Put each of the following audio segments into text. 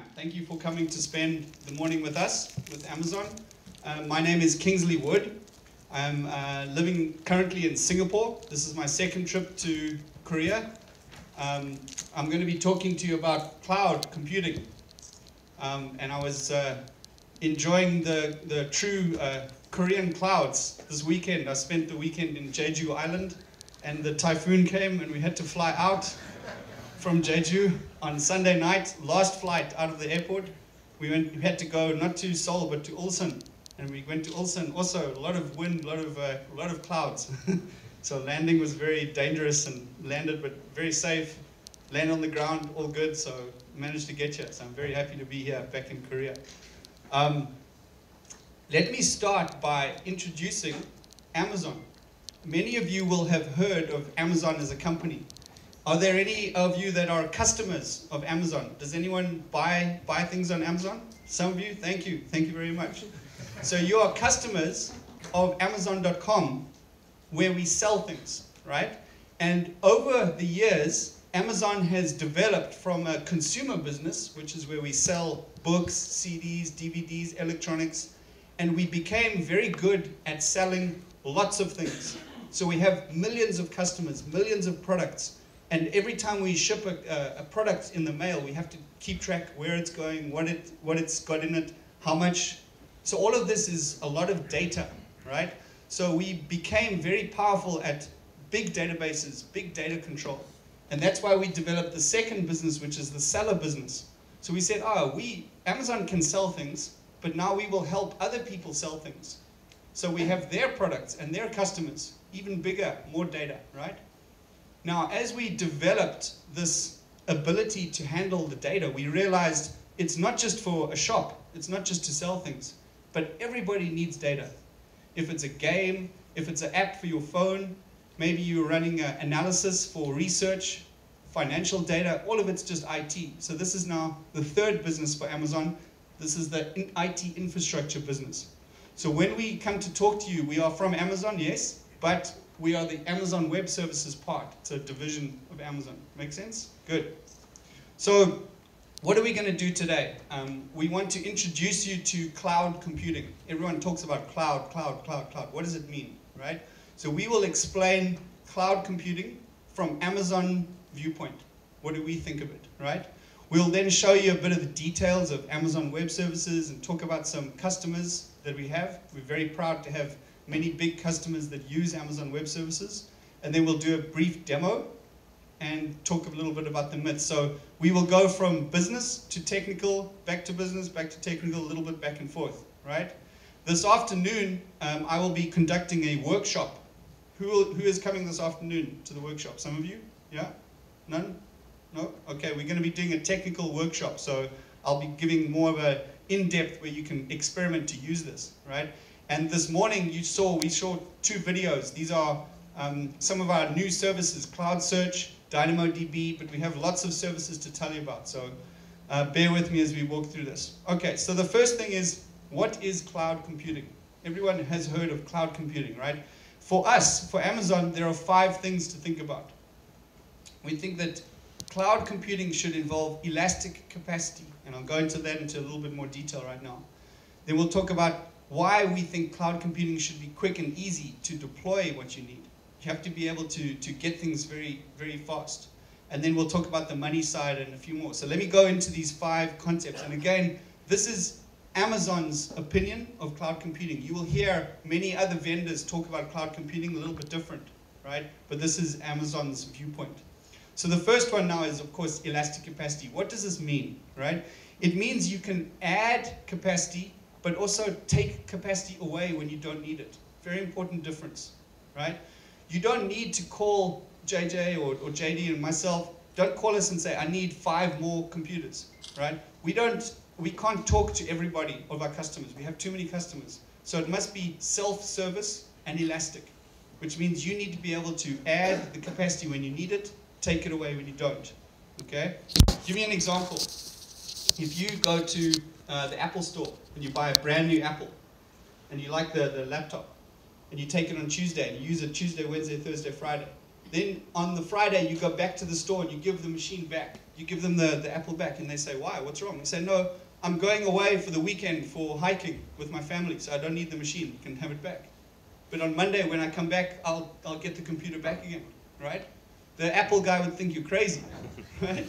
time. Thank you for coming to spend the morning with us, with Amazon. My name is Kingsley Wood. I'm living currently in Singapore. This is my second trip to Korea. I'm going to be talking to you about cloud computing. And I was enjoying the true Korean clouds this weekend. I spent the weekend in Jeju Island, and the typhoon came and we had to fly out from Jeju on Sunday night, last flight out of the airport. We had to go not to Seoul but to Ulsan, and we went to Ulsan. Also, a lot of wind, a lot of clouds. So landing was very dangerous, and landed but very safe. Land on the ground, all good. So managed to get here. So I'm very happy to be here back in Korea. Let me start by introducing Amazon. Many of you will have heard of Amazon as a company. Are there any of you that are customers of Amazon? Does anyone buy things on Amazon? Some of you, thank you very much. So you are customers of Amazon.com, where we sell things, right? And over the years, Amazon has developed from a consumer business, which is where we sell books, CDs, DVDs, electronics, and we became very good at selling lots of things. So we have millions of customers, millions of products. And every time we ship a product in the mail, we have to keep track where it's going, what it's got in it, how much. So all of this is a lot of data, right? So we became very powerful at big databases, big data control. And that's why we developed the second business, which is the seller business. So we said, Amazon can sell things, but now we will help other people sell things. So we have their products and their customers, even bigger, more data, right? Now, as we developed this ability to handle the data, we realized it's not just for a shop, it's not just to sell things, but everybody needs data. If it's a game, if it's an app for your phone, maybe you're running an analysis for research, financial data, all of it's just IT. So this is now the third business for Amazon. This is the IT infrastructure business. So when we come to talk to you, we are from Amazon, yes, but we are the Amazon Web Services part. It's a division of Amazon. Make sense? Good. So what are we going to do today? We want to introduce you to cloud computing. Everyone talks about cloud. What does it mean, right? So we will explain cloud computing from Amazon viewpoint. What do we think of it, right? We'll then show you a bit of the details of Amazon Web Services and talk about some customers that we have. We're very proud to have many big customers that use Amazon Web Services. And then we'll do a brief demo and talk a little bit about the myths. So we will go from business to technical, back to business, back to technical, a little bit back and forth, right? This afternoon, I will be conducting a workshop. Who is coming this afternoon to the workshop? Some of you? Yeah? None? No? Okay, we're going to be doing a technical workshop. So I'll be giving more of a in-depth where you can experiment to use this, right? And this morning we saw two videos. These are some of our new services, Cloud Search, DynamoDB, but we have lots of services to tell you about. So bear with me as we walk through this. Okay, so the first thing is, what is cloud computing? Everyone has heard of cloud computing, right? For us, for Amazon, there are 5 things to think about. We think that cloud computing should involve elastic capacity, and I'll go into that into a little bit more detail right now. Then we'll talk about why we think cloud computing should be quick and easy to deploy what you need. You have to be able to get things very, very fast. And then we'll talk about the money side and a few more. So let me go into these 5 concepts. And again, this is Amazon's opinion of cloud computing. You will hear many other vendors talk about cloud computing a little bit different, right? But this is Amazon's viewpoint. So the first one now is, of course, elastic capacity. What does this mean, right? It means you can add capacity but also take capacity away when you don't need it. Very important difference, right? You don't need to call JJ or JD and myself. Don't call us and say, I need 5 more computers, right? We can't talk to everybody of our customers. We have too many customers. So it must be self-service and elastic, which means you need to be able to add the capacity when you need it, take it away when you don't, okay? Give me an example. If you go to the Apple store and you buy a brand new Apple and you like the laptop and you take it on Tuesday and you use it Tuesday, Wednesday, Thursday, Friday. Then on the Friday you go back to the store and you give the machine back. You give them the Apple back and they say, why? What's wrong? They say, no, I'm going away for the weekend for hiking with my family, so I don't need the machine. You can have it back. But on Monday when I come back, I'll get the computer back again, right? The Apple guy would think you're crazy, right?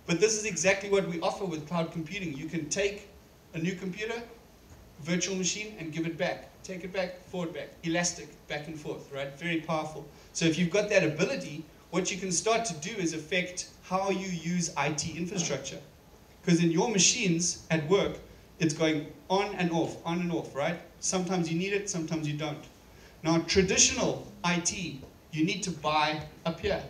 But this is exactly what we offer with cloud computing. You can take a new computer, virtual machine, and give it back. Take it back, forward back, elastic, back and forth, right? Very powerful. So if you've got that ability, what you can start to do is affect how you use IT infrastructure. Because in your machines at work, it's going on and off, right? Sometimes you need it, sometimes you don't. Now, traditional IT, you need to buy up here.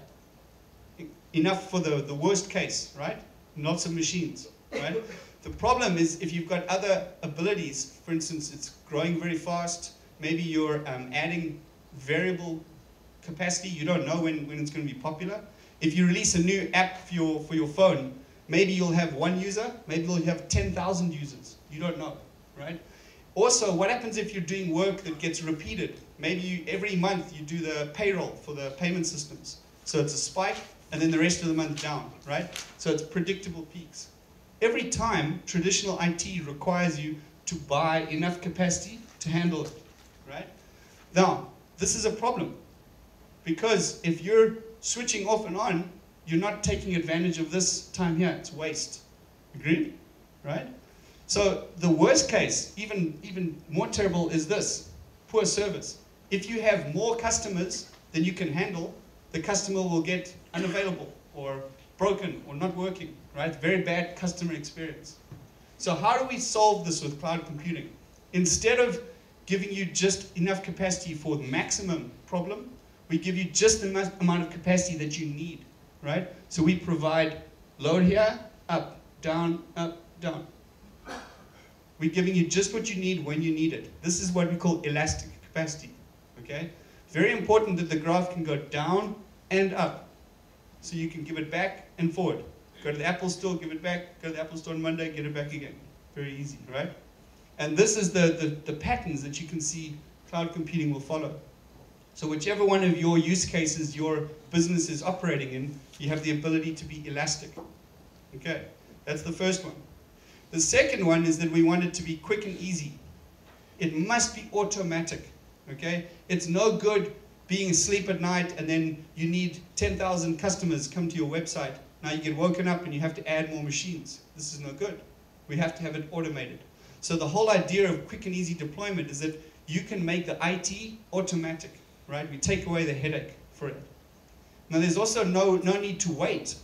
Enough for the worst case, right? Lots of machines, right? The problem is if you've got other abilities, for instance, it's growing very fast, maybe you're adding variable capacity, you don't know when it's going to be popular. If you release a new app for your phone, maybe you'll have one user, maybe you'll have 10,000 users. You don't know, right? Also, what happens if you're doing work that gets repeated? Maybe every month you do the payroll for the payment systems. So it's a spike, and then the rest of the month down, right? So it's predictable peaks. Every time, traditional IT requires you to buy enough capacity to handle it, right? Now, this is a problem, because if you're switching off and on, you're not taking advantage of this time here. It's waste. Agreed? Right? So the worst case, even more terrible, is this: poor service. If you have more customers than you can handle, the customer will get unavailable or broken or not working, right? Very bad customer experience. So how do we solve this with cloud computing? Instead of giving you just enough capacity for the maximum problem, we give you just the amount of capacity that you need, right? So we provide load here, up, down, down. We're giving you just what you need when you need it. This is what we call elastic capacity, okay? Very important that the graph can go down and up. So you can give it back and forward. Go to the Apple store, give it back. Go to the Apple store on Monday, get it back again. Very easy, right? And this is the patterns that you can see cloud computing will follow. So whichever one of your use cases your business is operating in, you have the ability to be elastic. Okay, that's the first one. The second one is that we want it to be quick and easy. It must be automatic, okay? It's no good being asleep at night and then you need 10,000 customers come to your website. Now you get woken up and you have to add more machines. This is no good. We have to have it automated. So the whole idea of quick and easy deployment is that you can make the IT automatic, right? We take away the headache for it. Now there's also no need to wait.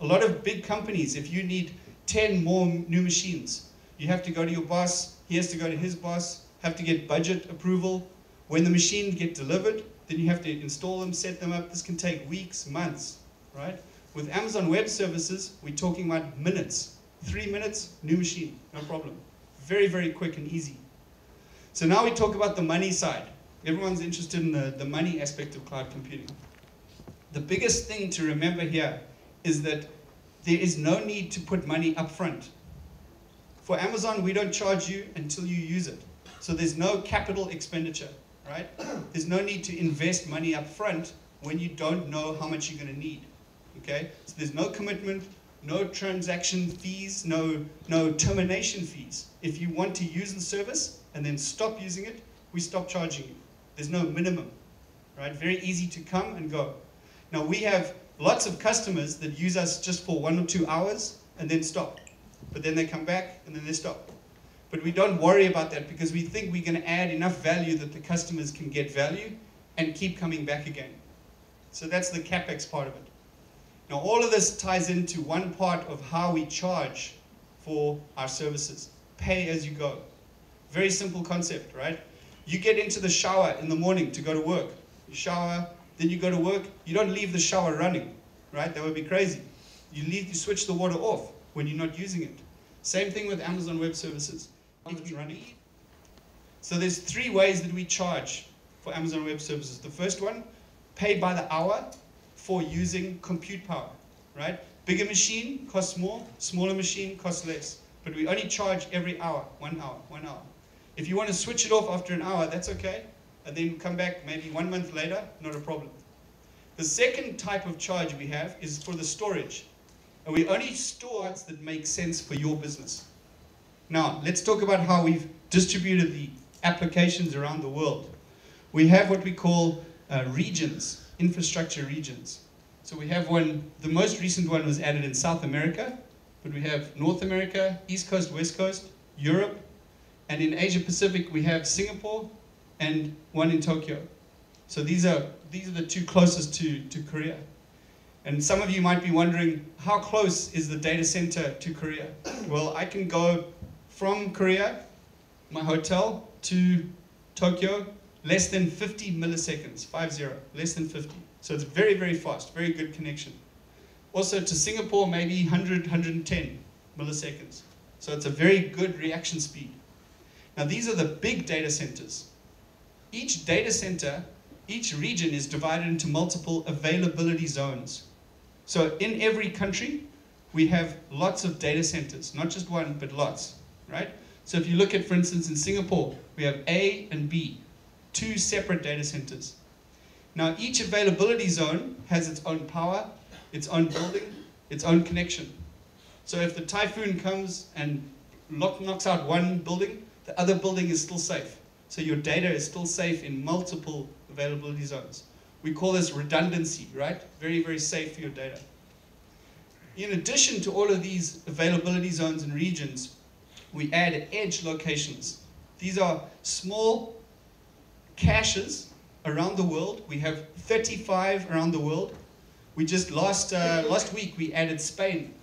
A lot of big companies, if you need 10 more new machines, you have to go to your boss, he has to go to his boss, have to get budget approval. When the machines get delivered, then you have to install them, set them up. This can take weeks, months, right? With Amazon Web Services, we're talking about minutes. 3 minutes, new machine, no problem. Very, very quick and easy. So now we talk about the money side. Everyone's interested in the money aspect of cloud computing. The biggest thing to remember here is that there is no need to put money up front. For Amazon, we don't charge you until you use it. So there's no capital expenditure, right? There's no need to invest money up front when you don't know how much you're going to need, okay? So there's no commitment, no transaction fees, no termination fees. If you want to use the service and then stop using it, we stop charging you. There's no minimum, right? Very easy to come and go. Now we have lots of customers that use us just for 1 or 2 hours and then stop. But then they come back and then they stop. But we don't worry about that because we think we're going to add enough value that the customers can get value and keep coming back again. So that's the CapEx part of it. Now all of this ties into one part of how we charge for our services. Pay as you go. Very simple concept, right? You get into the shower in the morning to go to work. You shower, then you go to work. You don't leave the shower running, right? That would be crazy. You switch the water off when you're not using it. Same thing with Amazon Web Services. It's running. So there's 3 ways that we charge for Amazon Web Services. The first one, pay by the hour for using compute power, right? Bigger machine costs more, smaller machine costs less. But we only charge every hour, 1 hour, 1 hour. If you want to switch it off after an hour, that's okay. And then come back maybe 1 month later, not a problem. The second type of charge we have is for the storage. And we only store parts that make sense for your business. Now, let's talk about how we've distributed the applications around the world. We have what we call regions, infrastructure regions. So we have one, the most recent one was added in South America, but we have North America, East Coast, West Coast, Europe, and in Asia Pacific we have Singapore and one in Tokyo. So these are the two closest to Korea. And some of you might be wondering, how close is the data center to Korea? Well, I can go from Korea, my hotel, to Tokyo, less than 50 milliseconds, 50, less than 50. So it's very, very fast, very good connection. Also to Singapore, maybe 100, 110 milliseconds. So it's a very good reaction speed. Now these are the big data centers. Each data center, each region is divided into multiple availability zones. So in every country, we have lots of data centers, not just one, but lots, right? So if you look at, for instance, in Singapore, we have A and B, two separate data centers. Now each availability zone has its own power, its own building, its own connection. So if the typhoon comes and knocks out one building, the other building is still safe. So your data is still safe in multiple availability zones. We call this redundancy, right? Very, very safe for your data. In addition to all of these availability zones and regions, we add edge locations. These are small caches around the world. We have 35 around the world. We just last week we added Spain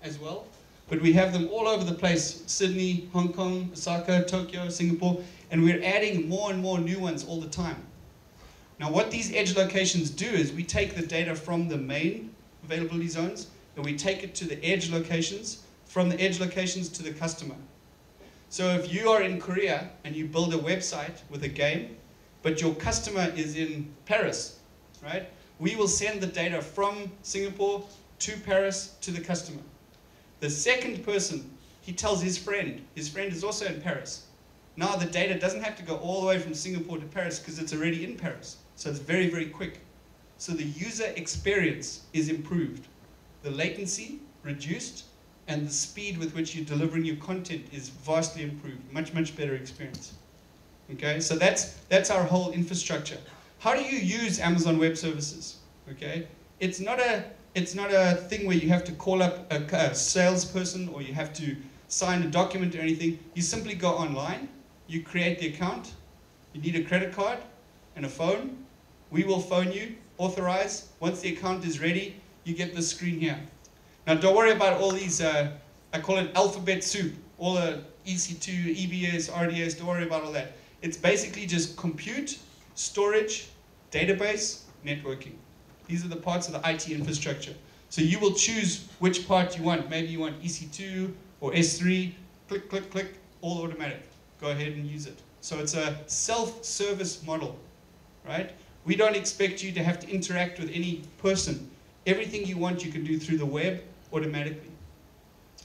as well, but we have them all over the place: Sydney, Hong Kong, Osaka, Tokyo, Singapore, and we're adding more and more new ones all the time. Now what these edge locations do is we take the data from the main availability zones and we take it to the edge locations, from the edge locations to the customer. So if you are in Korea and you build a website with a game, but your customer is in Paris, right? We will send the data from Singapore to Paris to the customer. The second person, he tells his friend is also in Paris. Now the data doesn't have to go all the way from Singapore to Paris because it's already in Paris. So it's very, very quick. So the user experience is improved. The latency reduced, and the speed with which you're delivering your content is vastly improved. Much, much better experience. Okay, so that's our whole infrastructure. How do you use Amazon Web Services? Okay, it's not a thing where you have to call up a salesperson or you have to sign a document or anything. You simply go online, you create the account, you need a credit card and a phone. We will phone you, authorize. Once the account is ready, you get this screen here. Now don't worry about all these, I call it alphabet soup, all the EC2, EBS, RDS, don't worry about all that. It's basically just compute, storage, database, networking. These are the parts of the IT infrastructure. So you will choose which part you want. Maybe you want EC2 or S3, click, click, click, all automatic. Go ahead and use it. So it's a self-service model, right? We don't expect you to have to interact with any person. Everything you want you can do through the web automatically.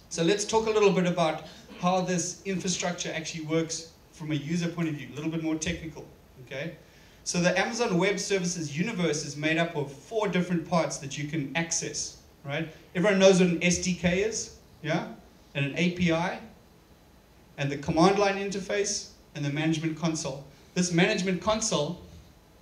So let's talk a little bit about how this infrastructure actually works from a user point of view, a little bit more technical, okay? So the Amazon Web Services universe is made up of 4 different parts that you can access, right? Everyone knows what an SDK is, yeah? And an API, and the command line interface, and the management console. This management console,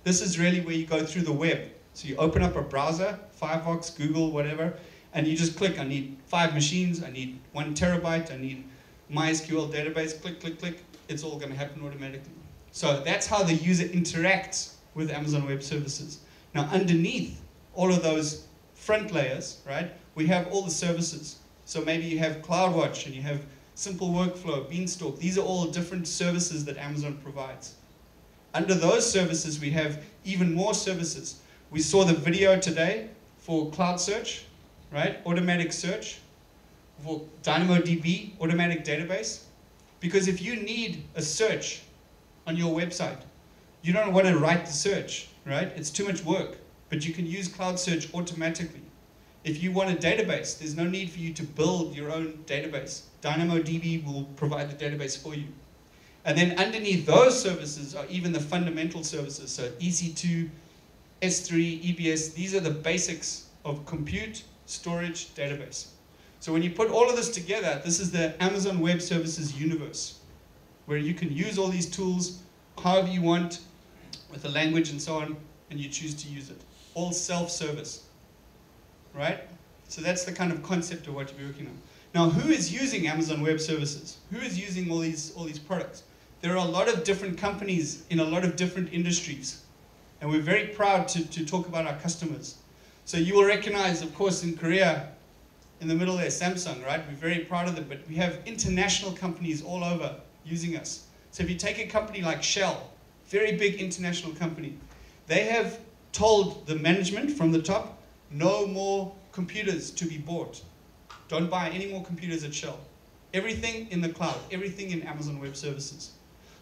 this is really where you go through the web. So you open up a browser, Firefox, Google, whatever, and you just click, I need 5 machines, I need 1 terabyte, I need MySQL database, click, click, click. It's all going to happen automatically. So that's how the user interacts with Amazon Web Services. Now underneath all of those front layers, right, we have all the services. So maybe you have CloudWatch and you have Simple Workflow, Beanstalk. These are all different services that Amazon provides. Under those services, we have even more services. We saw the video today for Cloud Search, right? Automatic search. For DynamoDB, automatic database. Because if you need a search on your website, you don't want to write the search, right? It's too much work. But you can use Cloud Search automatically. If you want a database, there's no need for you to build your own database. DynamoDB will provide the database for you. And then underneath those services are even the fundamental services. So EC2, S3, EBS, these are the basics of compute, storage, database. So when you put all of this together, this is the Amazon Web Services universe, where you can use all these tools however you want, with the language and so on, and you choose to use it. All self-service, right? So that's the kind of concept of what you're working on. Now, who is using Amazon Web Services? Who is using all these products? There are a lot of different companies in a lot of different industries, and we're very proud to talk about our customers. So you will recognize, of course, in Korea, in the middle there, Samsung, right? We're very proud of them, but we have international companies all over using us. So if you take a company like Shell, very big international company, they have told the management from the top, no more computers to be bought. Don't buy any more computers at Shell. Everything in the cloud, everything in Amazon Web Services.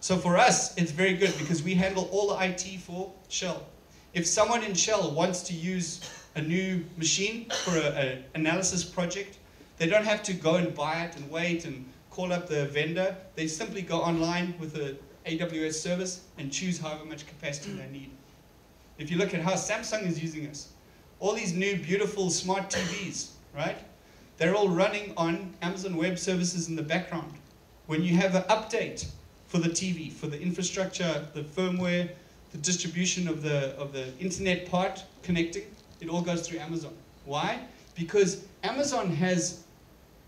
So for us, it's very good because we handle all the IT for Shell. If someone in Shell wants to use a new machine for an analysis project, they don't have to go and buy it and wait and call up the vendor. They simply go online with the AWS service and choose however much capacity they need. If you look at how Samsung is using us, all these new beautiful smart TVs, right? They're all running on Amazon Web Services in the background. When you have an update for the TV, for the infrastructure, the firmware, the distribution of the internet part connecting, it all goes through Amazon. Why? Because Amazon has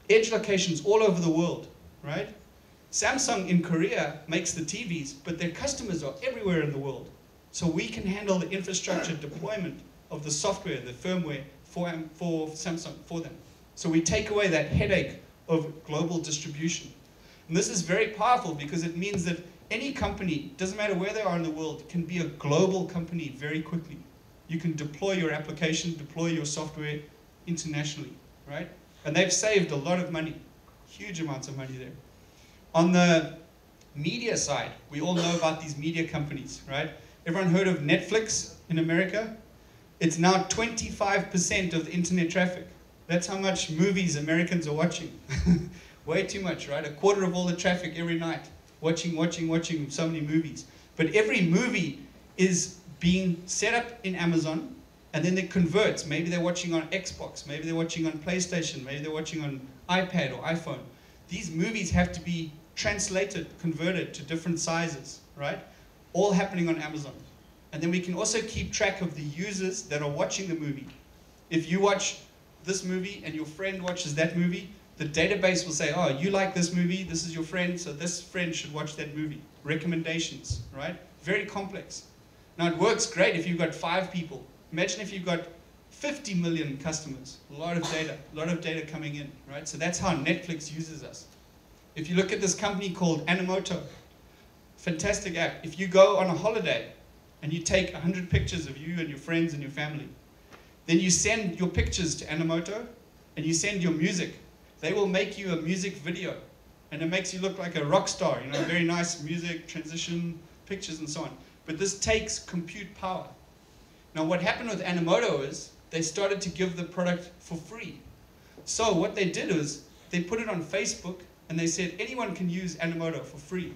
edge locations all over the world, right? Samsung in Korea makes the TVs, but their customers are everywhere in the world. So we can handle the infrastructure deployment of the software, the firmware for Samsung, for them. So we take away that headache of global distribution. And this is very powerful because it means that any company, doesn't matter where they are in the world, can be a global company very quickly. You can deploy your application, deploy your software internationally, right? And they've saved a lot of money, huge amounts of money there. On the media side, we all know about these media companies, right? Everyone heard of Netflix in America? It's now 25% of the internet traffic. That's how much movies Americans are watching. Way too much, right? A quarter of all the traffic every night. Watching so many movies. But every movie is being set up in Amazon, and then it converts. Maybe they're watching on Xbox, maybe they're watching on PlayStation, maybe they're watching on iPad or iPhone. These movies have to be translated, converted to different sizes, right? All happening on Amazon. And then we can also keep track of the users that are watching the movie. If you watch this movie and your friend watches that movie, the database will say, oh, you like this movie, this is your friend, so this friend should watch that movie. Recommendations, right? Very complex. Now it works great if you've got 5 people. Imagine if you've got 50 million customers. A lot of data coming in, right? So that's how Netflix uses us. If you look at this company called Animoto, fantastic app. If you go on a holiday and you take 100 pictures of you and your friends and your family, then you send your pictures to Animoto and you send your music. They will make you a music video, and it makes you look like a rock star, you know, very nice music, transition, pictures and so on. But this takes compute power. Now what happened with Animoto is they started to give the product for free. So what they did was they put it on Facebook and they said anyone can use Animoto for free.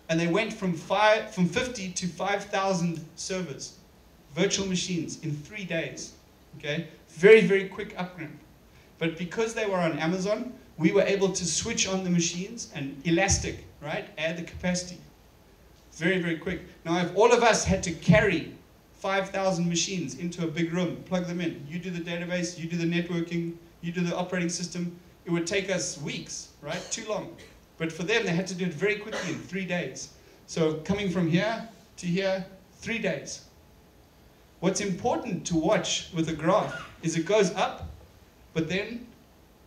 And they went from 50 to 5,000 servers, virtual machines in 3 days. Okay? Very, very quick upgrade. But because they were on Amazon, we were able to switch on the machines and elastic, right? Add the capacity. Very, very quick. Now, if all of us had to carry 5,000 machines into a big room, plug them in, you do the database, you do the networking, you do the operating system, it would take us weeks, right? Too long. But for them, they had to do it very quickly in 3 days. So coming from here to here, 3 days. What's important to watch with a graph is it goes up, but then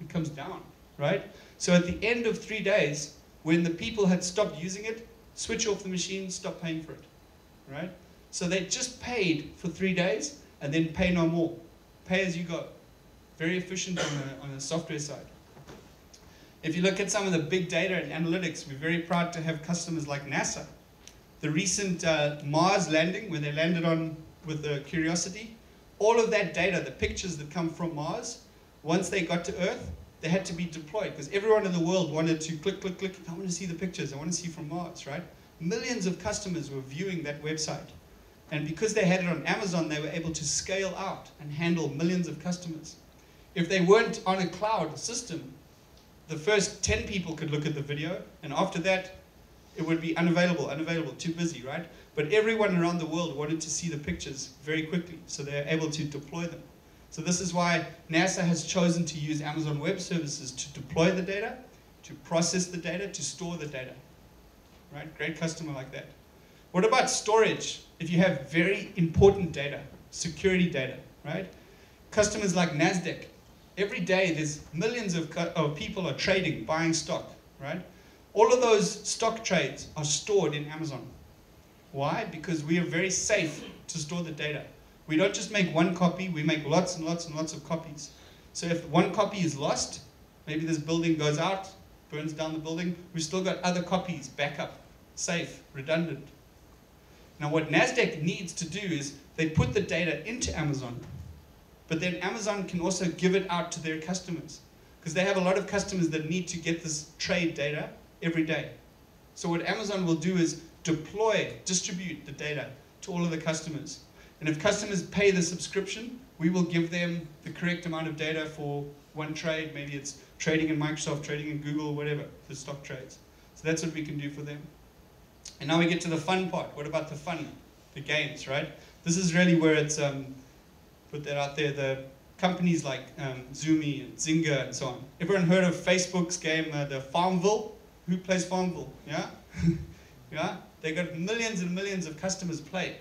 it comes down, right? So at the end of 3 days, when the people had stopped using it, switch off the machine, stop paying for it, right? So they just paid for 3 days and then pay no more. Pay as you go. Very efficient on the software side. If you look at some of the big data and analytics, we're very proud to have customers like NASA. The recent Mars landing, where they landed on with the Curiosity, all of that data, the pictures that come from Mars, once they got to Earth, they had to be deployed because everyone in the world wanted to click, click, click. I want to see the pictures. I want to see from Mars, right? Millions of customers were viewing that website. And because they had it on Amazon, they were able to scale out and handle millions of customers. If they weren't on a cloud system, the first 10 people could look at the video, and after that, it would be unavailable, too busy, right? But everyone around the world wanted to see the pictures very quickly, so they're able to deploy them. So this is why NASA has chosen to use Amazon Web Services to deploy the data, to process the data, to store the data. Right? Great customer like that. What about storage? If you have very important data, security data, right? Customers like NASDAQ, every day there's millions of people are trading, buying stock, right? All of those stock trades are stored in Amazon. Why? Because we are very safe to store the data. We don't just make one copy, we make lots and lots and lots of copies. So if one copy is lost, maybe this building goes out, burns down the building, we've still got other copies, backup, safe, redundant. Now what NASDAQ needs to do is they put the data into Amazon, but then Amazon can also give it out to their customers, because they have a lot of customers that need to get this trade data every day. So what Amazon will do is distribute the data to all of the customers. And if customers pay the subscription, we will give them the correct amount of data for one trade. Maybe it's trading in Microsoft, trading in Google, whatever, for stock trades. So that's what we can do for them. And now we get to the fun part. What about the fun? The games, right? This is really where it's, put that out there, the companies like Zoomy and Zynga and so on. Everyone heard of Facebook's game, the Farmville? Who plays Farmville? Yeah? Yeah? They got millions and millions of customers play.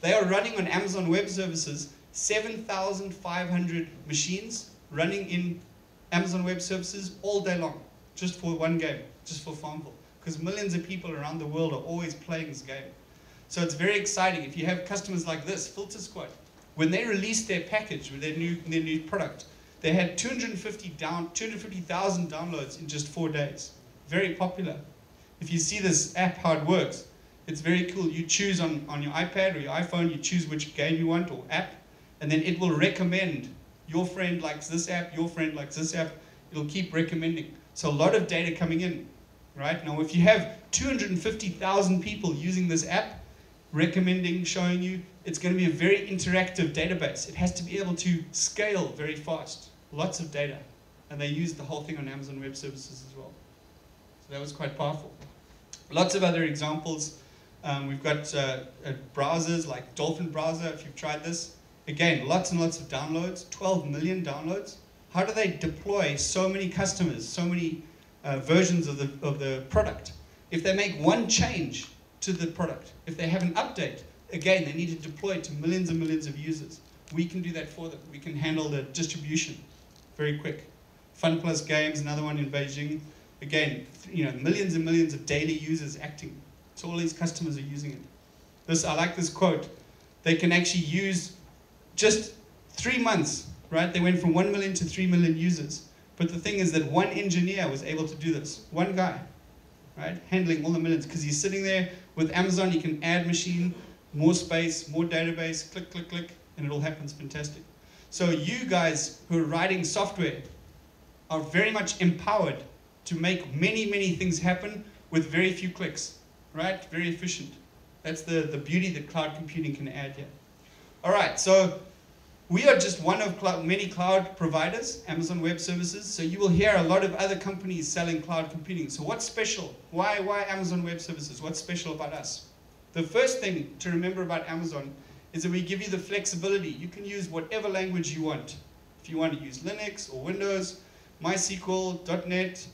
They are running on Amazon Web Services, 7,500 machines running in Amazon Web Services all day long, just for one game, just for Farmville. Because millions of people around the world are always playing this game. So it's very exciting. If you have customers like this, Filter Squad, when they released their package with their new product, they had 250,000 downloads in just 4 days. Very popular. If you see this app, how it works, it's very cool. You choose on your iPad or your iPhone, you choose which game you want or app, and then it will recommend. Your friend likes this app, your friend likes this app. It'll keep recommending. So a lot of data coming in, right? Now, if you have 250,000 people using this app, recommending, showing you, it's going to be a very interactive database. It has to be able to scale very fast. Lots of data. And they use the whole thing on Amazon Web Services as well. So that was quite powerful. Lots of other examples. We've got browsers like Dolphin Browser, if you've tried this. Again, lots and lots of downloads, 12 million downloads. How do they deploy so many customers, so many versions of the product? If they make one change to the product, if they have an update, again, they need to deploy it to millions and millions of users. We can do that for them. We can handle the distribution very quick. Fun Plus Games, another one in Beijing. Again, millions and millions of daily users acting. So all these customers are using it. I like this quote. They can actually use just 3 months, right? They went from 1 million to 3 million users. But the thing is that one engineer was able to do this. One guy, right? Handling all the millions. Because he's sitting there with Amazon, he can add machine, more space, more database, click, click, click, and it all happens fantastic. So you guys who are writing software are very much empowered to make many, many things happen with very few clicks, right? Very efficient. That's the beauty that cloud computing can add here. All right, so we are just one of many cloud providers, Amazon Web Services, so you will hear a lot of other companies selling cloud computing. So what's special? Why Amazon Web Services? What's special about us? The first thing to remember about Amazon is that we give you the flexibility. You can use whatever language you want. If you want to use Linux or Windows, MySQL, .NET,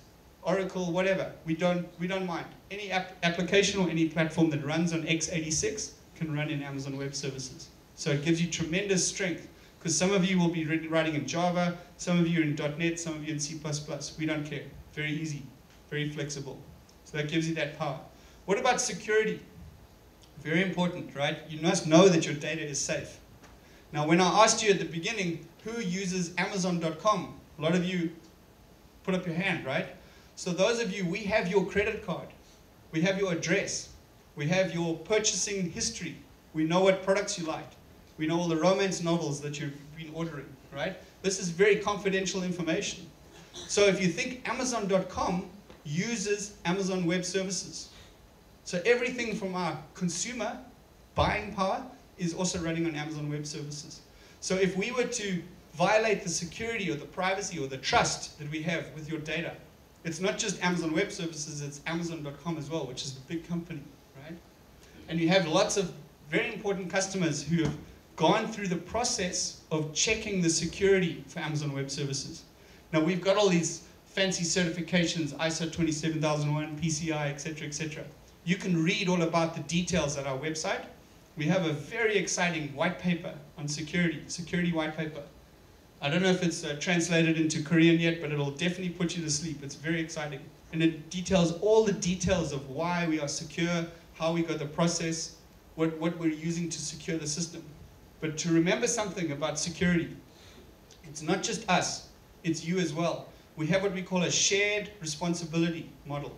Oracle, whatever, we don't mind. Any application or any platform that runs on x86 can run in Amazon Web Services. So it gives you tremendous strength, because some of you will be writing in Java, some of you in .NET, some of you in C++. We don't care. Very easy, very flexible. So that gives you that power. What about security? Very important, right? You must know that your data is safe. Now, when I asked you at the beginning, who uses Amazon.com? A lot of you put up your hand, right? So those of you, we have your credit card. We have your address. We have your purchasing history. We know what products you like. We know all the romance novels that you've been ordering, right? This is very confidential information. So if you think Amazon.com uses Amazon Web Services. So everything from our consumer buying power is also running on Amazon Web Services. So if we were to violate the security or the privacy or the trust that we have with your data. It's not just Amazon Web Services, it's Amazon.com as well, which is the big company, right? And you have lots of very important customers who have gone through the process of checking the security for Amazon Web Services. Now we've got all these fancy certifications, ISO 27001, PCI, etc., etc. You can read all about the details at our website. We have a very exciting white paper on security white paper. I don't know if it's translated into Korean yet, but it'll definitely put you to sleep. It's very exciting. And it details all the details of why we are secure, how we got the process, what we're using to secure the system. But to remember something about security, it's not just us, it's you as well. We have what we call a shared responsibility model,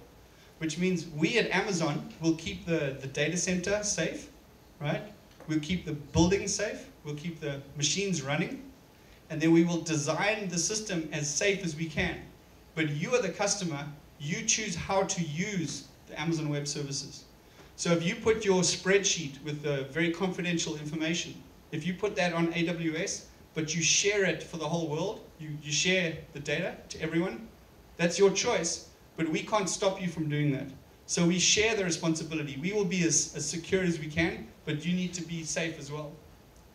which means we at Amazon will keep the data center safe, right? We'll keep the building safe, we'll keep the machines running, and then we will design the system as safe as we can. But you are the customer, you choose how to use the Amazon Web Services. So if you put your spreadsheet with the very confidential information, if you put that on AWS, but you share it for the whole world, you share the data to everyone, that's your choice, but we can't stop you from doing that. So we share the responsibility. We will be as secure as we can, but you need to be safe as well.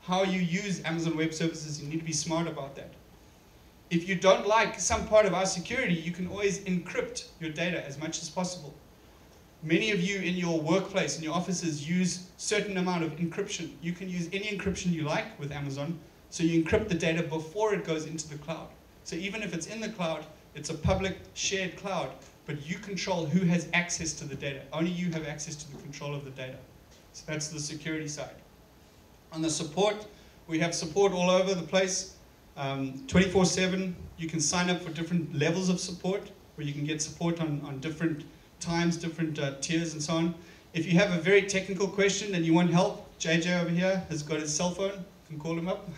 How you use Amazon Web Services, you need to be smart about that. If you don't like some part of our security, you can always encrypt your data as much as possible. Many of you in your workplace, in your offices, use certain amount of encryption. You can use any encryption you like with Amazon, so you encrypt the data before it goes into the cloud. So even if it's in the cloud, it's a public shared cloud, but you control who has access to the data. Only you have access to the control of the data. So that's the security side. On the support, we have support all over the place, 24/7. You can sign up for different levels of support, where you can get support on different times, different tiers and so on. If you have a very technical question and you want help, JJ over here has got his cell phone. You can call him up.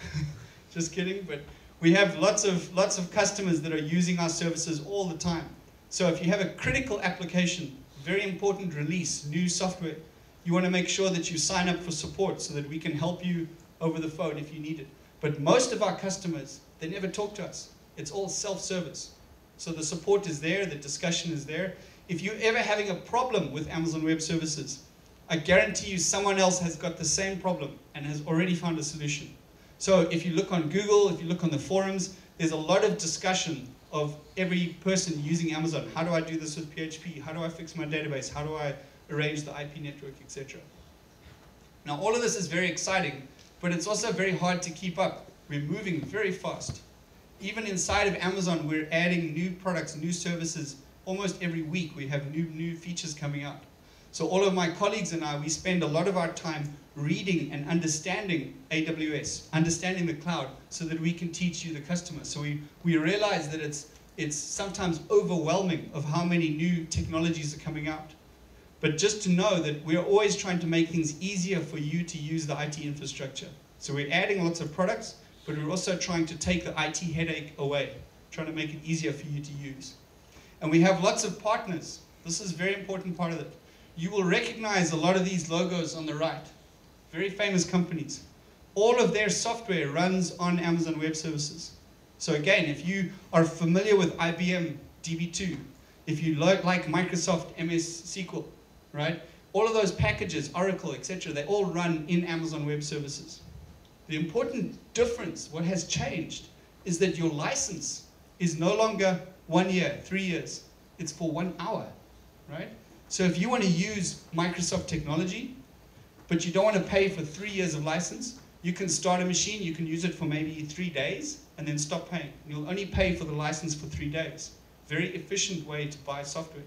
Just kidding, but we have lots of customers that are using our services all the time. So if you have a critical application, very important release, new software, you want to make sure that you sign up for support so that we can help you over the phone if you need it. But most of our customers, they never talk to us. It's all self-service. So the support is there, the discussion is there. If you're ever having a problem with Amazon Web Services, I guarantee you someone else has got the same problem and has already found a solution. So if you look on Google, if you look on the forums, there's a lot of discussion of every person using Amazon. How do I do this with PHP? How do I fix my database? How do I arrange the IP network, etc. Now all of this is very exciting, but it's also very hard to keep up. We're moving very fast. Even inside of Amazon, we're adding new products, new services. Almost every week we have new features coming out. So all of my colleagues and I, we spend a lot of our time reading and understanding AWS, understanding the cloud, so that we can teach you, the customer. So we realize that it's sometimes overwhelming of how many new technologies are coming out. But just to know that we're always trying to make things easier for you to use the IT infrastructure. So we're adding lots of products, but we're also trying to take the IT headache away, trying to make it easier for you to use. And we have lots of partners. This is a very important part of it. You will recognize a lot of these logos on the right. Very famous companies. All of their software runs on Amazon Web Services. So again, if you are familiar with IBM DB2, if you like Microsoft MS SQL, right? All of those packages, Oracle, etc., they all run in Amazon Web Services. The important difference, what has changed, is that your license is no longer 1 year, 3 years. It's for 1 hour, right? So if you want to use Microsoft technology, but you don't want to pay for 3 years of license, you can start a machine, you can use it for maybe 3 days, and then stop paying. You'll only pay for the license for 3 days. Very efficient way to buy software.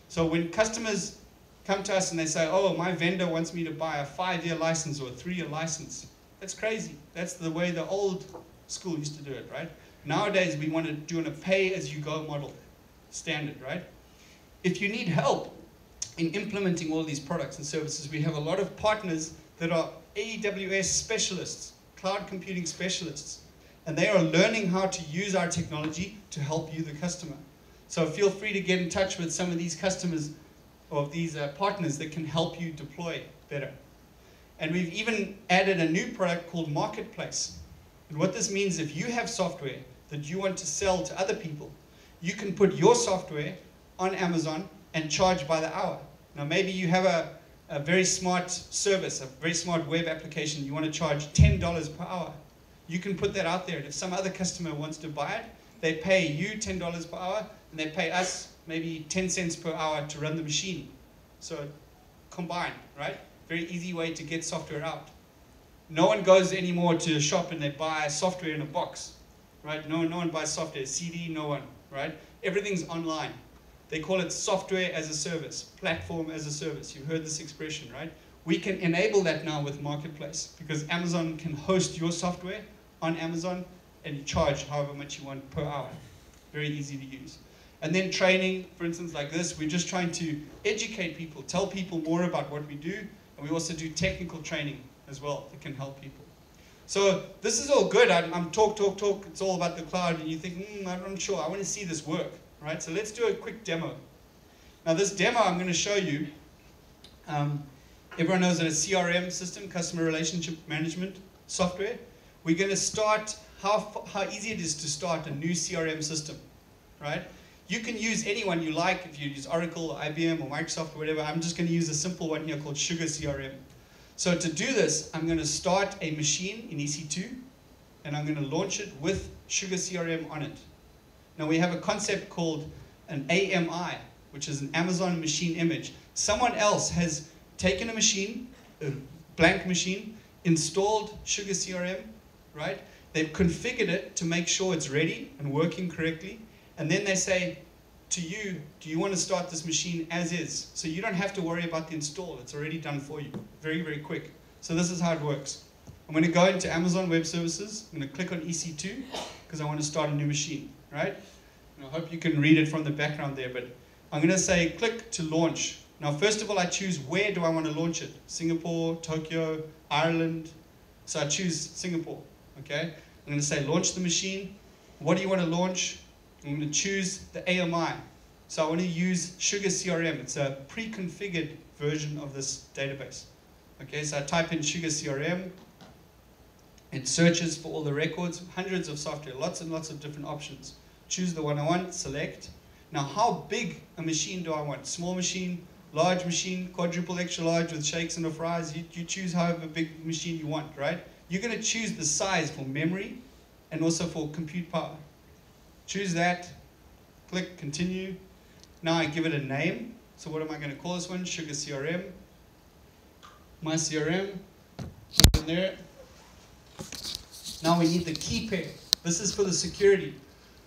So when customers come to us and they say, oh, my vendor wants me to buy a 5-year license or a 3-year license, that's crazy. That's the way the old school used to do it, right? Nowadays, we want to do a pay-as-you-go model, standard, right? If you need help in implementing all these products and services, we have a lot of partners that are AWS specialists, cloud computing specialists, and they are learning how to use our technology to help you, the customer. So feel free to get in touch with some of these customers or these partners that can help you deploy better. And we've even added a new product called Marketplace. And what this means, if you have software that you want to sell to other people, you can put your software on Amazon and charge by the hour. Now maybe you have a very smart service, a very smart web application, you want to charge $10 per hour. You can put that out there, and if some other customer wants to buy it, they pay you $10 per hour, and they pay us maybe 10 cents per hour to run the machine. So combined, right? Very easy way to get software out. No one goes anymore to a shop and they buy software in a box, right? No one buys software, CD, no one, right? Everything's online. They call it software as a service, platform as a service. You've heard this expression, right? We can enable that now with Marketplace because Amazon can host your software on Amazon and you charge however much you want per hour. Very easy to use. And then training, for instance, like this, we're just trying to educate people, tell people more about what we do, and we also do technical training as well that can help people. So this is all good. I'm talk. It's all about the cloud, and you think, I'm not sure. I want to see this work, right? So let's do a quick demo. Now this demo I'm going to show you, everyone knows that a CRM system, customer relationship management software, we're going to start how easy it is to start a new CRM system, right? You can use anyone you like. If you use Oracle, or IBM, or Microsoft, or whatever. I'm just going to use a simple one here called Sugar CRM. So to do this, I'm going to start a machine in EC2, and I'm going to launch it with Sugar CRM on it. Now we have a concept called an AMI, which is an Amazon Machine Image. Someone else has taken a machine, a blank machine, installed Sugar CRM, right? They've configured it to make sure it's ready and working correctly. And then they say to you, do you want to start this machine as is? So you don't have to worry about the install. It's already done for you. Very, very quick. So this is how it works. I'm going to go into Amazon Web Services. I'm going to click on EC2 because I want to start a new machine, right? And I hope you can read it from the background there, but I'm going to say click to launch. Now, first of all, I choose where do I want to launch it? Singapore, Tokyo, Ireland. So I choose Singapore, okay? I'm going to say launch the machine. What do you want to launch? I'm going to choose the AMI. So I want to use Sugar CRM. It's a pre-configured version of this database. Okay, so I type in Sugar CRM. It searches for all the records, hundreds of software, lots and lots of different options. Choose the one I want, select. Now, how big a machine do I want? Small machine, large machine, quadruple extra large with shakes and a fries. You choose however big machine you want, right? You're going to choose the size for memory and also for compute power. Choose that, click continue. Now I give it a name. So what am I going to call this one? Sugar CRM. My CRM. Put it in there. Now we need the key pair. This is for the security.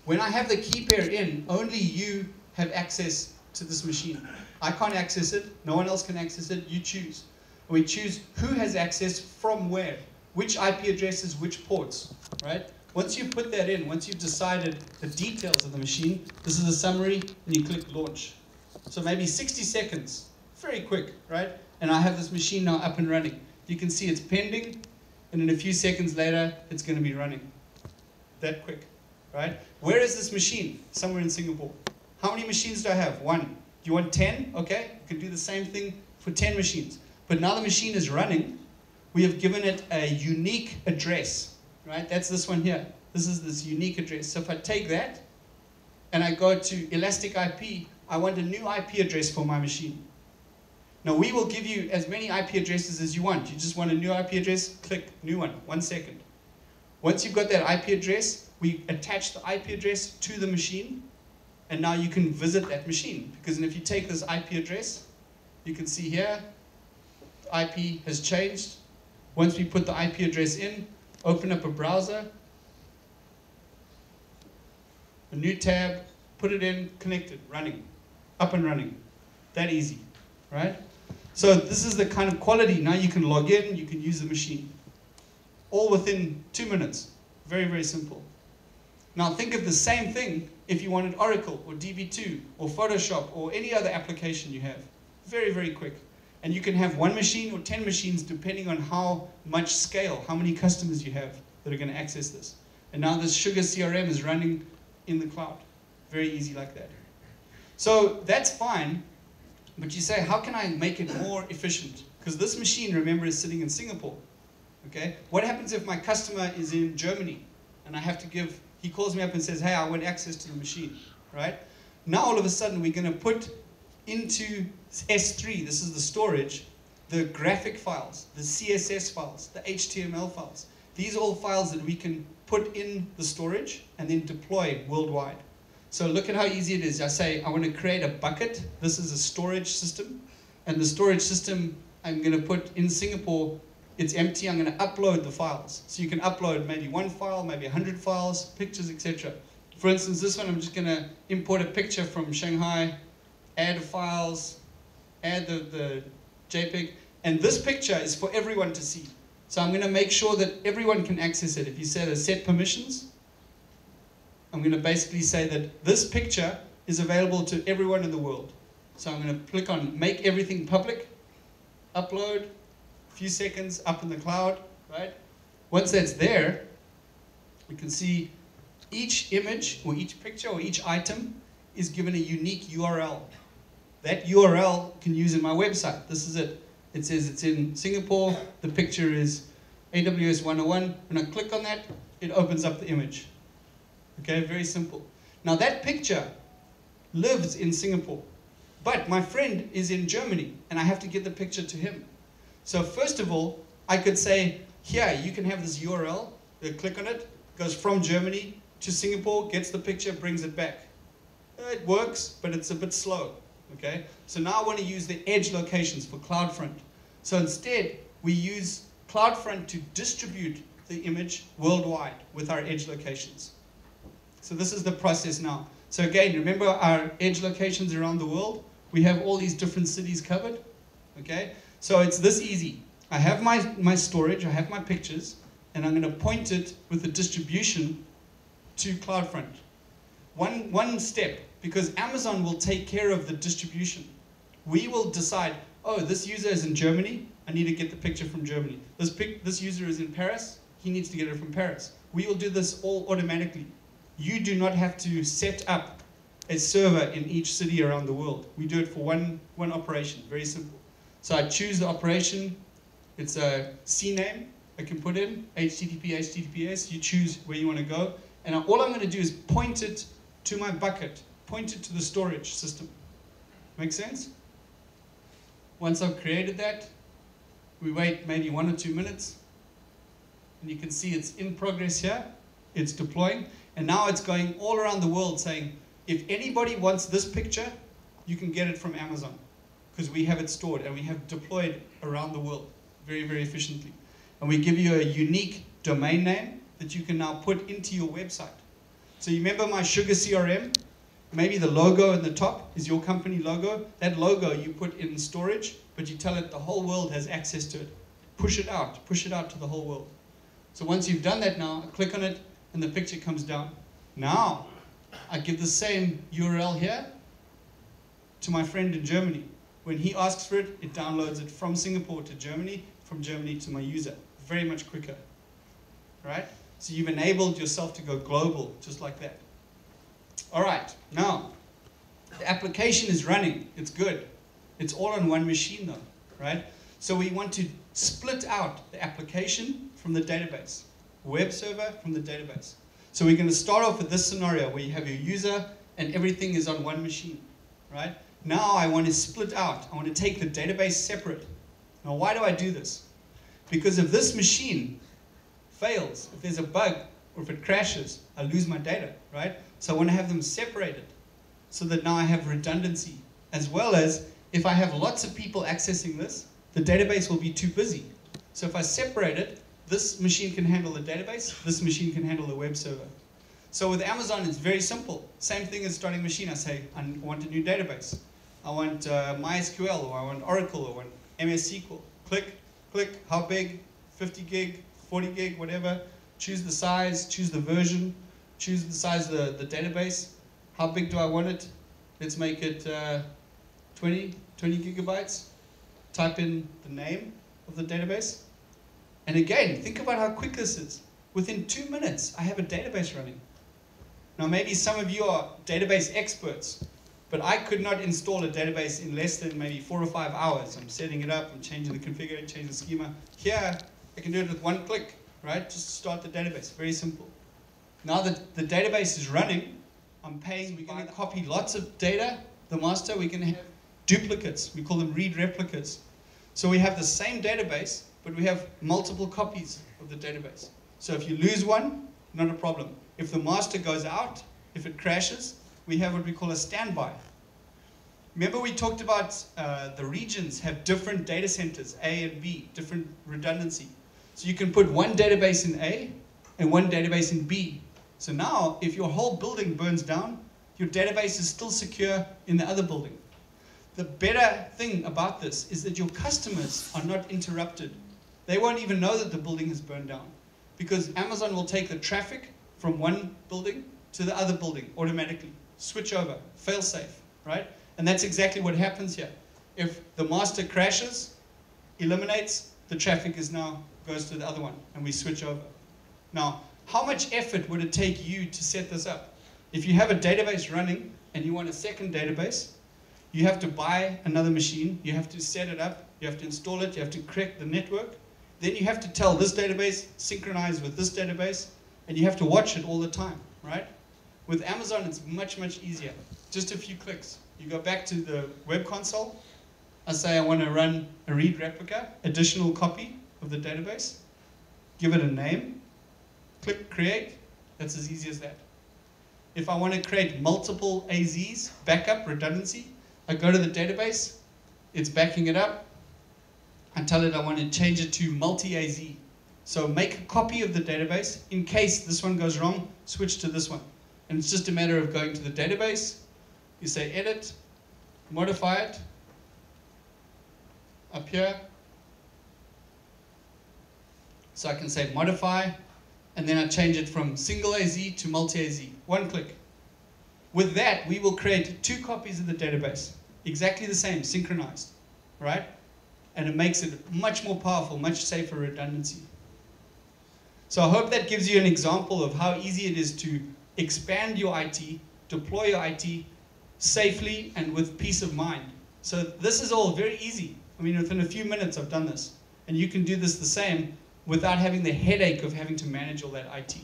When I have the key pair in, only you have access to this machine. I can't access it. No one else can access it. You choose. We choose who has access from where. Which IP addresses, which ports, right? Once you put that in, once you've decided the details of the machine, this is a summary, and you click launch. So maybe 60 seconds, very quick, right? And I have this machine now up and running. You can see it's pending, and in a few seconds later, it's going to be running. That quick, right? Where is this machine? Somewhere in Singapore. How many machines do I have? 1. Do you want 10? Okay, you can do the same thing for 10 machines. But now the machine is running, we have given it a unique address. Right, that's this one here. This is this unique address. So if I take that and I go to Elastic IP, I want a new IP address for my machine. Now we will give you as many IP addresses as you want. You just want a new IP address, click new one, 1 second. Once you've got that IP address, we attach the IP address to the machine, and now you can visit that machine. Because if you take this IP address, you can see here, the IP has changed. Once we put the IP address in, open up a browser, a new tab, put it in, connected, running, up and running. That easy, right? So this is the kind of quality. Now you can log in, you can use the machine. All within 2 minutes. Very, very simple. Now think of the same thing if you wanted Oracle or DB2 or Photoshop or any other application you have. Very, very quick. And you can have 1 machine or 10 machines depending on how much scale, how many customers you have that are going to access this. And now this Sugar CRM is running in the cloud. Very easy like that. So that's fine, but you say, how can I make it more efficient? Because this machine, remember, is sitting in Singapore. Okay? What happens if my customer is in Germany and I have to give, he calls me up and says, hey, I want access to the machine, right? Now all of a sudden we're going to put into S3, this is the storage, the graphic files, the CSS files, the HTML files. These are all files that we can put in the storage and then deploy worldwide. So look at how easy it is. I say I want to create a bucket. This is a storage system. And the storage system I'm going to put in Singapore, it's empty. I'm going to upload the files. So you can upload maybe 1 file, maybe 100 files, pictures, etc. For instance, this one I'm just going to import a picture from Shanghai, add files, add the JPEG. And this picture is for everyone to see. So I'm going to make sure that everyone can access it. If you say set permissions, I'm going to basically say that this picture is available to everyone in the world. So I'm going to click on make everything public, upload, a few seconds, up in the cloud, right? Once that's there, we can see each image or each picture or each item is given a unique URL. That URL can use in my website. This is it. It says it's in Singapore. The picture is AWS 101. When I click on that, it opens up the image. Okay, very simple. Now that picture lives in Singapore, but my friend is in Germany and I have to get the picture to him. So first of all, I could say, here, you can have this URL. Click on it, goes from Germany to Singapore, gets the picture, brings it back. It works, but it's a bit slow. Okay? So now I want to use the edge locations for CloudFront. So instead, we use CloudFront to distribute the image worldwide with our edge locations. So this is the process now. So again, remember our edge locations around the world? We have all these different cities covered. Okay? So it's this easy. I have my storage, I have my pictures, and I'm going to point it with the distribution to CloudFront. One step, because Amazon will take care of the distribution. We will decide, oh, this user is in Germany, I need to get the picture from Germany. This user is in Paris, he needs to get it from Paris. We will do this all automatically. You do not have to set up a server in each city around the world. We do it for one operation, very simple. So I choose the operation, it's a CNAME I can put in, HTTP, HTTPS, you choose where you want to go, and all I'm going to do is point it to my bucket, point it to the storage system. Make sense? Once I've created that, we wait maybe 1 or 2 minutes, and you can see it's in progress here, it's deploying, and now it's going all around the world saying, if anybody wants this picture, you can get it from Amazon, because we have it stored and we have deployed around the world very, very efficiently. And we give you a unique domain name that you can now put into your website. So you remember my Sugar CRM? Maybe the logo in the top is your company logo. That logo you put in storage, but you tell it the whole world has access to it. Push it out to the whole world. So once you've done that now, click on it and the picture comes down. Now, I give the same URL here to my friend in Germany. When he asks for it, it downloads it from Singapore to Germany, from Germany to my user. Very much quicker, right? So you've enabled yourself to go global, just like that. All right, now, the application is running, it's good. It's all on one machine though, right? So we want to split out the application from the database, web server from the database. So we're going to start off with this scenario where you have your user and everything is on one machine, right? Now I want to split out. I want to take the database separate. Now why do I do this? Because if this machine fails, if there's a bug, or if it crashes, I lose my data, right? So I want to have them separated so that now I have redundancy, as well as if I have lots of people accessing this, the database will be too busy. So if I separate it, this machine can handle the database, this machine can handle the web server. So with Amazon, it's very simple. Same thing as starting a machine. I say, I want a new database. I want MySQL, or I want Oracle, or I want MS SQL. Click, click, how big, 50 gig, 40 gig, whatever. Choose the size, choose the version, choose the size of the database. How big do I want it? Let's make it 20 gigabytes. Type in the name of the database. And again, think about how quick this is. Within 2 minutes, I have a database running. Now maybe some of you are database experts, but I could not install a database in less than maybe 4 or 5 hours. I'm setting it up, I'm changing the configuration, changing the schema. Here, I can do it with one click, right? Just start the database, very simple. Now that the database is running, I'm paying, we're going to copy lots of data, the master, we can have duplicates, we call them read replicas. So we have the same database, but we have multiple copies of the database. So if you lose one, not a problem. If the master goes out, if it crashes, we have what we call a standby. Remember we talked about the regions have different data centers, A and B, different redundancy. So you can put one database in A and one database in B. So now, if your whole building burns down, your database is still secure in the other building. The better thing about this is that your customers are not interrupted. They won't even know that the building has burned down, because Amazon will take the traffic from one building to the other building automatically. Switch over, fail safe, right? And that's exactly what happens here. If the master crashes, eliminates, the traffic is now goes to the other one, and we switch over. Now, how much effort would it take you to set this up? If you have a database running and you want a second database, you have to buy another machine, you have to set it up, you have to install it, you have to correct the network, then you have to tell this database, synchronize with this database, and you have to watch it all the time, right? With Amazon, it's much, much easier. Just a few clicks. You go back to the web console, I say I want to run a read replica, additional copy of the database, give it a name, click create, that's as easy as that. If I want to create multiple AZs, backup, redundancy, I go to the database, it's backing it up, I tell it I want to change it to multi-AZ. So make a copy of the database, in case this one goes wrong, switch to this one. And it's just a matter of going to the database, you say edit, modify it, up here. So I can say modify, and then I change it from single AZ to multi-AZ, one click. With that, we will create 2 copies of the database, exactly the same, synchronized, right? And it makes it much more powerful, much safer redundancy. So I hope that gives you an example of how easy it is to expand your IT, deploy your IT safely and with peace of mind. So this is all very easy. I mean, within a few minutes I've done this. And you can do this the same without having the headache of having to manage all that IT.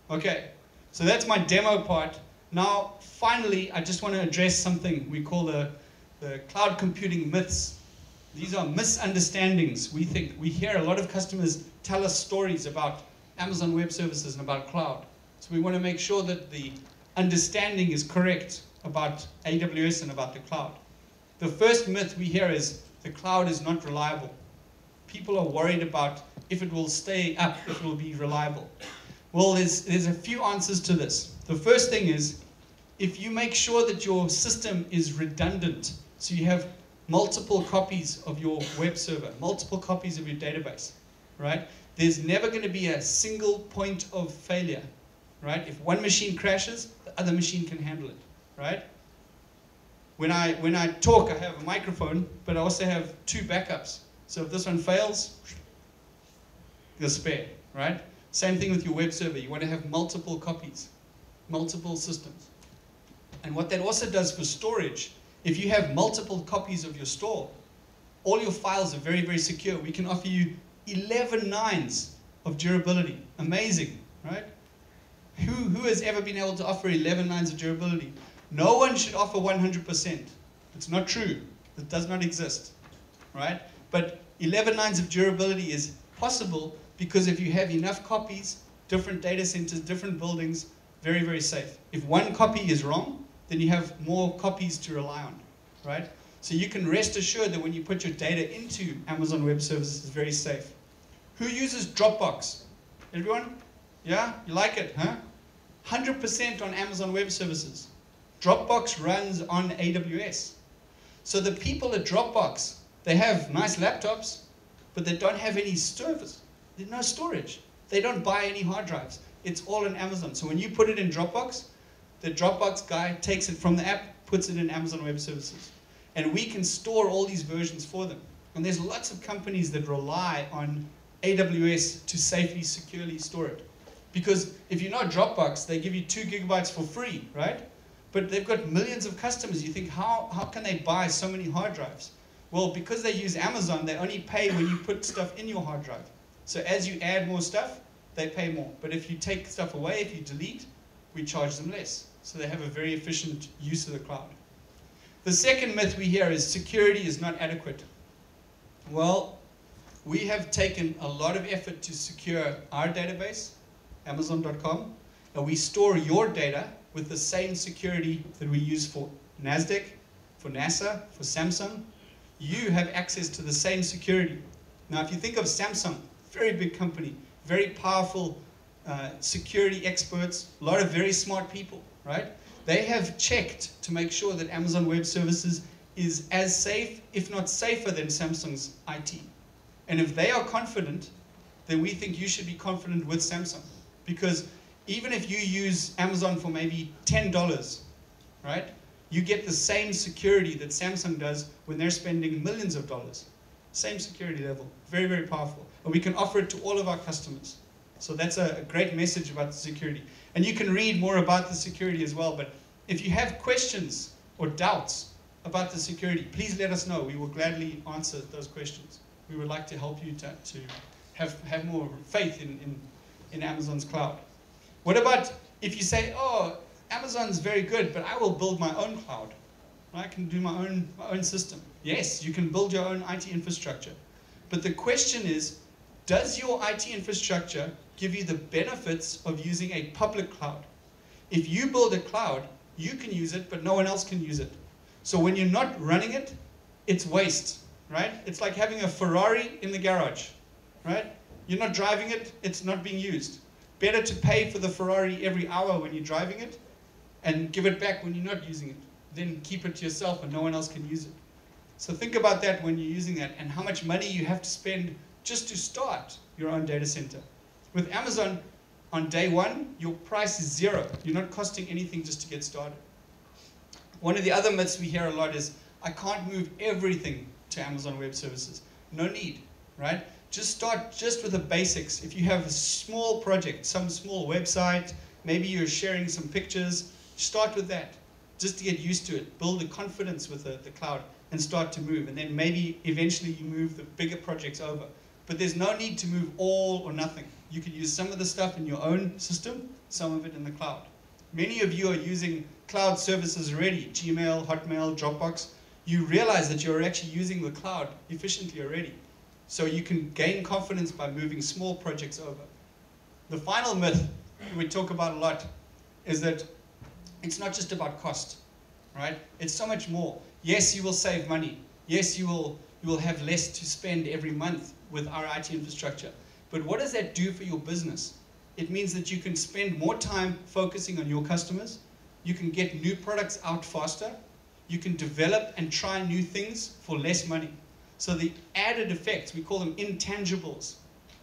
Okay, so that's my demo part. Now, finally, I just want to address something we call the cloud computing myths. These are misunderstandings, we think. We hear a lot of customers tell us stories about Amazon Web Services and about cloud. So we want to make sure that the understanding is correct about AWS and about the cloud. The first myth we hear is the cloud is not reliable. People are worried about if it will stay up, if it will be reliable. Well, there's a few answers to this. The first thing is, if you make sure that your system is redundant, so you have multiple copies of your web server, multiple copies of your database, right? There's never going to be a single point of failure, right? If one machine crashes, the other machine can handle it, right? When I talk, I have a microphone, but I also have 2 backups. So if this one fails, the spare, right? Same thing with your web server. You want to have multiple copies, multiple systems. And what that also does for storage, if you have multiple copies of your store, all your files are very, very secure. We can offer you 11 nines of durability. Amazing, right? Who has ever been able to offer 11 nines of durability? No one should offer 100%. It's not true. It does not exist, right? But 11 nines of durability is possible because if you have enough copies, different data centers, different buildings, very, very safe. If one copy is wrong, then you have more copies to rely on, right? So you can rest assured that when you put your data into Amazon Web Services, it's very safe. Who uses Dropbox? Everyone? Yeah? You like it, huh? 100% on Amazon Web Services. Dropbox runs on AWS. So the people at Dropbox, they have nice laptops, but they don't have any service. There's no storage. They don't buy any hard drives. It's all on Amazon. So when you put it in Dropbox, the Dropbox guy takes it from the app, puts it in Amazon Web Services. And we can store all these versions for them. And there's lots of companies that rely on AWS to safely, securely store it. Because if you know Dropbox, they give you 2 gigabytes for free, right? But they've got millions of customers. You think, how can they buy so many hard drives? Well, because they use Amazon, they only pay when you put stuff in your hard drive. So as you add more stuff, they pay more. But if you take stuff away, if you delete, we charge them less. So they have a very efficient use of the cloud. The second myth we hear is security is not adequate. Well, we have taken a lot of effort to secure our database, Amazon.com, and we store your data with the same security that we use for NASDAQ, for NASA, for Samsung. You have access to the same security. Now, if you think of Samsung, very big company, very powerful security experts, a lot of very smart people, right? They have checked to make sure that Amazon Web Services is as safe, if not safer, than Samsung's IT. And if they are confident, then we think you should be confident with Samsung. Because even if you use Amazon for maybe $10, right, you get the same security that Samsung does when they're spending millions of dollars. Same security level, very, very powerful. And we can offer it to all of our customers. So that's a great message about the security. And you can read more about the security as well, but if you have questions or doubts about the security, please let us know. We will gladly answer those questions. We would like to help you to have more faith in Amazon's cloud. What about if you say, oh, Amazon's very good, but I will build my own cloud. I can do my own system. Yes, you can build your own IT infrastructure. But the question is, does your IT infrastructure give you the benefits of using a public cloud? If you build a cloud, you can use it, but no one else can use it. So when you're not running it, it's waste, right? It's like having a Ferrari in the garage, right? You're not driving it, it's not being used. Better to pay for the Ferrari every hour when you're driving it and give it back when you're not using it. Then keep it to yourself and no one else can use it. So think about that when you're using that and how much money you have to spend just to start your own data center. With Amazon, on day one, your price is zero. You're not costing anything just to get started. One of the other myths we hear a lot is, I can't move everything to Amazon Web Services. No need, right? Just start just with the basics. If you have a small project, some small website, maybe you're sharing some pictures, start with that, just to get used to it. Build the confidence with the cloud and start to move. And then maybe eventually you move the bigger projects over. But there's no need to move all or nothing. You can use some of the stuff in your own system, some of it in the cloud. Many of you are using cloud services already, Gmail, Hotmail, Dropbox. You realize that you're actually using the cloud efficiently already. So you can gain confidence by moving small projects over. The final myth we talk about a lot is that it's not just about cost, right? It's so much more. Yes, you will save money. Yes, you will have less to spend every month with our IT infrastructure. But what does that do for your business? It means that you can spend more time focusing on your customers. You can get new products out faster. You can develop and try new things for less money. So the added effects, we call them intangibles,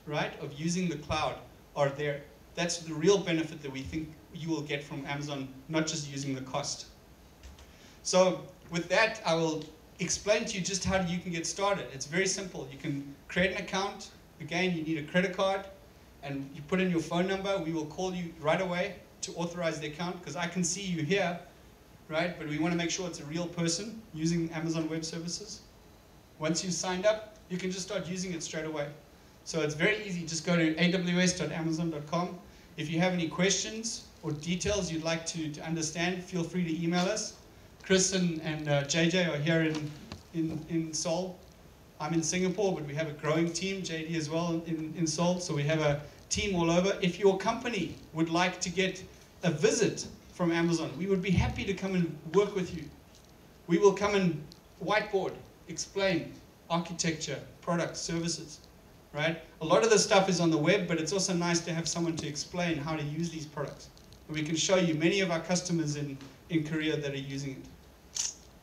right, of using the cloud are there. That's the real benefit that we think you will get from Amazon, not just using the cost. So with that, I will explain to you just how you can get started. It's very simple. You can create an account. Again, you need a credit card, and you put in your phone number. We will call you right away to authorize the account, because I can see you here, right? But we want to make sure it's a real person using Amazon Web Services. Once you've signed up, you can just start using it straight away. So it's very easy. Just go to aws.amazon.com. If you have any questions or details you'd like to understand, feel free to email us. Chris and JJ are here in Seoul. I'm in Singapore, but we have a growing team, JD as well in Seoul. So we have a team all over. If your company would like to get a visit from Amazon, we would be happy to come and work with you. We will come and whiteboard, explain architecture, products, services, right? A lot of the stuff is on the web, but it's also nice to have someone to explain how to use these products. And we can show you many of our customers in Korea that are using it.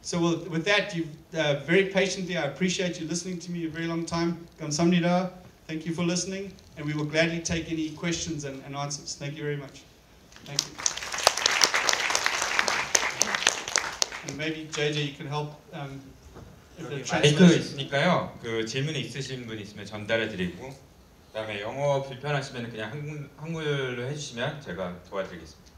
So with that, you've very patiently, I appreciate you listening to me a very long time. 감사합니다. Thank you for listening, and we will gladly take any questions and answers. Thank you very much. Thank you. And maybe JJ, you can help. 여기 마이크 있으니까요. 그 질문이 있으신 분 있으면 전달해 드리고, 그다음에 영어 불편하시면 그냥 한글로 해주시면 제가 도와드리겠습니다.